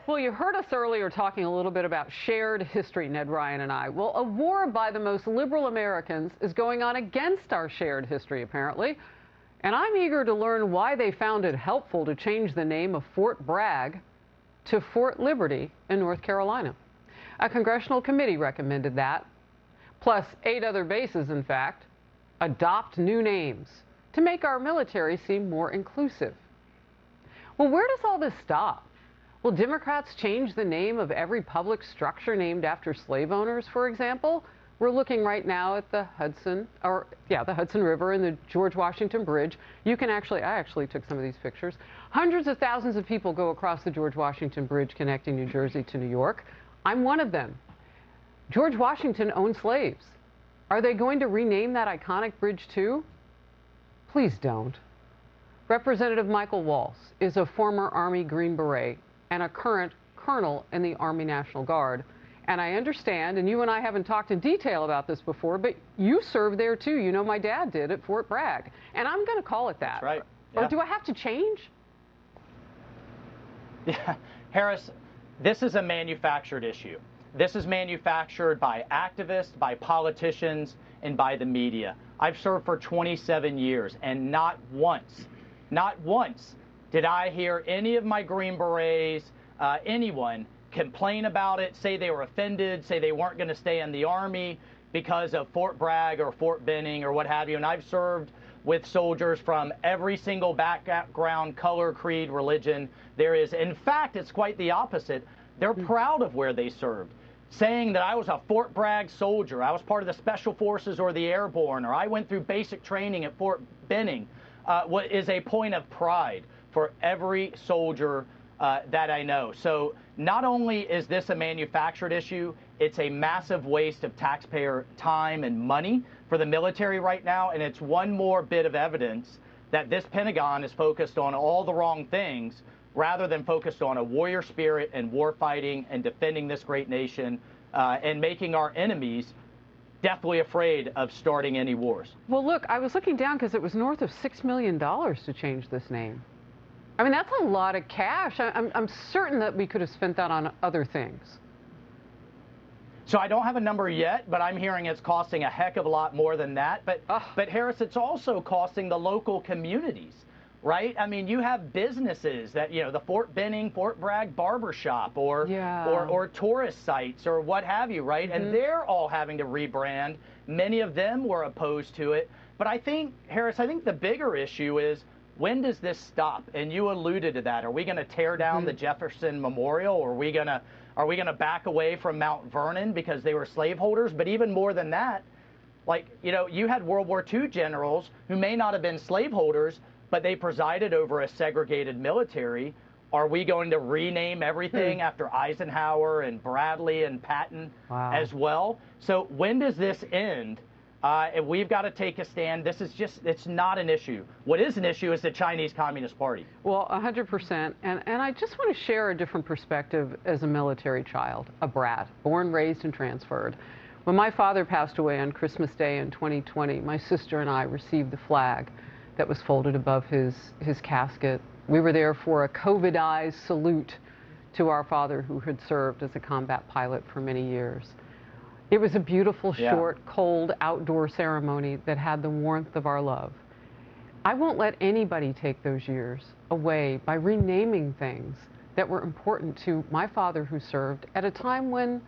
Well, you heard us earlier talking a little bit about shared history, Ned Ryan and I. Well, a war by the most liberal Americans is going on against our shared history, apparently. And I'm eager to learn why they found it helpful to change the name of Fort Bragg to Fort Liberty in North Carolina. A congressional committee recommended that, plus 8 other bases, in fact, adopt new names to make our military seem more inclusive. Well, where does all this stop? Will Democrats change the name of every public structure named after slave owners, for example? We're looking right now at the Hudson River and the George Washington Bridge. I actually took some of these pictures. Hundreds of thousands of people go across the George Washington Bridge connecting New Jersey to New York. I'm one of them. George Washington owned slaves. Are they going to rename that iconic bridge too? Please don't. Representative Michael Waltz is a former Army Green Beret and a current colonel in the Army National Guard. And I understand, and you and I haven't talked in detail about this before, but you served there too. You know my dad did at Fort Bragg. And I'm going to call it that. That's right. Or do I have to change? Yeah, Harris, this is a manufactured issue. This is manufactured by activists, by politicians, and by the media. I've served for 27 years, and not once did I hear any of my Green Berets, anyone, complain about it, say they were offended, say they weren't going to stay in the Army because of Fort Bragg or Fort Benning or what have you. And I've served with soldiers from every single background, color, creed, religion there is. In fact, it's quite the opposite. They're proud of where they served, saying that I was a Fort Bragg soldier, I was part of the Special Forces or the Airborne, or I went through basic training at Fort Benning, what is a point of pride for every soldier that I know. So not only is this a manufactured issue, it's a massive waste of taxpayer time and money for the military right now, and it's one more bit of evidence that this Pentagon is focused on all the wrong things rather than focused on a warrior spirit and war fighting and defending this great nation and making our enemies deathly afraid of starting any wars. Well, look, I was looking down because it was north of $6 million to change this name. I mean, that's a lot of cash. I'm certain that we could have spent that on other things. So I don't have a number yet, but I'm hearing it's costing a heck of a lot more than that. But Harris, it's also costing the local communities, right? I mean, you have businesses that, you know, the Fort Benning, Fort Bragg barbershop or tourist sites or what have you, right? Mm-hmm. And they're all having to rebrand. Many of them were opposed to it. But I think, Harris, I think the bigger issue is, when does this stop? And you alluded to that. Are we going to tear down the Jefferson Memorial? Or are we going to back away from Mount Vernon because they were slaveholders? But even more than that, like, you know, you had World War II generals who may not have been slaveholders, but they presided over a segregated military. Are we going to rename everything after Eisenhower and Bradley and Patton as well? So when does this end? And we've got to take a stand. This is just, it's not an issue. What is an issue is the Chinese Communist Party. Well, 100%. And I just want to share a different perspective as a military child, a brat, born, raised, and transferred. When my father passed away on Christmas Day in 2020, my sister and I received the flag that was folded above his casket. We were there for a COVIDized salute to our father, who had served as a combat pilot for many years. It was a beautiful, short, cold, outdoor ceremony that had the warmth of our love. I won't let anybody take those years away by renaming things that were important to my father, who served at a time when,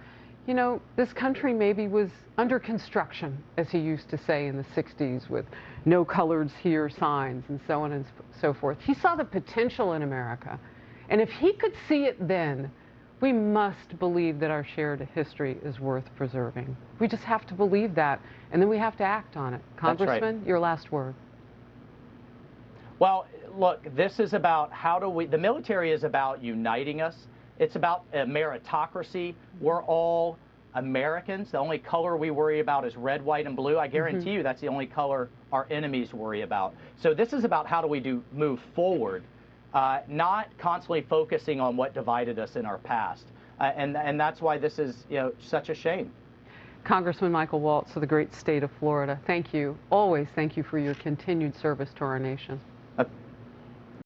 you know, this country maybe was under construction, as he used to say in the 60s, with no colors here signs and so on and so forth. He saw the potential in America. And if he could see it then, we must believe that our shared history is worth preserving. We just have to believe that, and then we have to act on it. Congressman, your last word. Well, look, this is about the military is about uniting us. It's about a meritocracy. We're all Americans. The only color we worry about is red, white, and blue. I guarantee you that's the only color our enemies worry about. So this is about how do we move forward, not constantly focusing on what divided us in our past. And that's why this is, you know, such a shame. Congressman Michael Waltz of the great state of Florida, thank you. Always thank you for your continued service to our nation.